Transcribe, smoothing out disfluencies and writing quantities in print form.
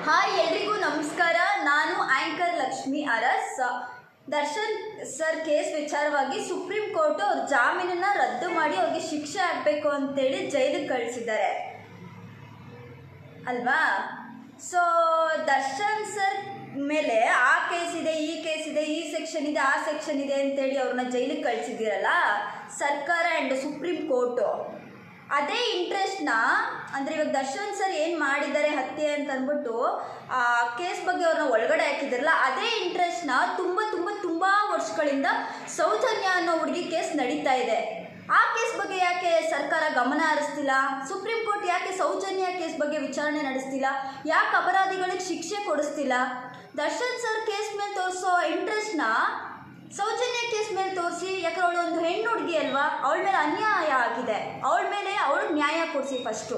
Hi ಎಲ್ರಿಗೂ ನಮಸ್ಕಾರ. ನಾನು anchor Lakshmi Aras. Darshan sir case ವಿಚಾರವಾಗಿ ಸುಪ್ರೀಂ ಕೋರ್ಟ್ ಅವ್ರ ಜಾಮೀನನ್ನು ರದ್ದು ಮಾಡಿ ಅವ್ರಿಗೆ ಶಿಕ್ಷೆ ಆಗಬೇಕು ಅಂತೇಳಿ ಜೈಲಿಗೆ ಕಳಿಸಿದ್ದಾರೆ ಅಲ್ವಾ. ಸೊ ದರ್ಶನ್ ಸರ್ ಮೇಲೆ ಆ ಕೇಸ್ ಇದೆ, ಈ ಕೇಸ್ ಇದೆ, ಈ ಸೆಕ್ಷನ್ ಇದೆ, ಆ ಸೆಕ್ಷನ್ ಇದೆ ಅಂತೇಳಿ ಅವ್ರನ್ನ ಜೈಲಿಗೆ ಕಳಿಸಿದ್ದೀರಲ್ಲ ಸರ್ಕಾರ ಆ್ಯಂಡ್ ಸುಪ್ರೀಂ ಕೋರ್ಟು. ಅದೇ ಇಂಟ್ರೆಸ್ಟ್ನ ಅಂದರೆ ಇವಾಗ ದರ್ಶನ್ ಸರ್ ಏನು ಮಾಡಿದ್ದಾರೆ ಹತ್ಯೆ ಅಂತ ಅಂದ್ಬಿಟ್ಟು ಆ ಕೇಸ್ ಬಗ್ಗೆ ಅವ್ರನ್ನ ಒಳಗಡೆ ಹಾಕಿದ್ರಲ್ಲ, ಅದೇ ಇಂಟ್ರೆಸ್ಟ್ನ ತುಂಬ ವರ್ಷಗಳಿಂದ ಸೌಜನ್ಯ ಅನ್ನೋ ಹುಡುಗಿ ಕೇಸ್ ನಡೀತಾ ಇದೆ. ಆ ಕೇಸ್ ಬಗ್ಗೆ ಯಾಕೆ ಸರ್ಕಾರ ಗಮನ ಹರಿಸ್ತಿಲ್ಲ? ಸುಪ್ರೀಂ ಕೋರ್ಟ್ ಯಾಕೆ ಸೌಜನ್ಯ ಕೇಸ್ ಬಗ್ಗೆ ವಿಚಾರಣೆ ನಡೆಸ್ತಿಲ್ಲ? ಯಾಕೆ ಅಪರಾಧಿಗಳಿಗೆ ಶಿಕ್ಷೆ ಕೊಡಿಸ್ತಿಲ್ಲ? ದರ್ಶನ್ ಸರ್ ಕೇಸ್ ಮೇಲೆ ತೋರಿಸೋ ಇಂಟ್ರೆಸ್ಟ್ನ ಸೌಜನ್ಯ ಕೇಸ್ ಮೇಲೆ ತೋರಿಸಿ. ಯಾಕಂದ್ರೆ ಅವಳು ಒಂದು ಹೆಣ್ಣು ಹುಡುಗಿ ಅಲ್ವಾ, ಅವಳ ಮೇಲೆ ಅನ್ಯಾಯ ಆಗಿದೆ, ಅವಳ ಮೇಲೆ ಅವಳಿಗೆ ನ್ಯಾಯ ಕೊಡಿಸಿ ಫಸ್ಟು.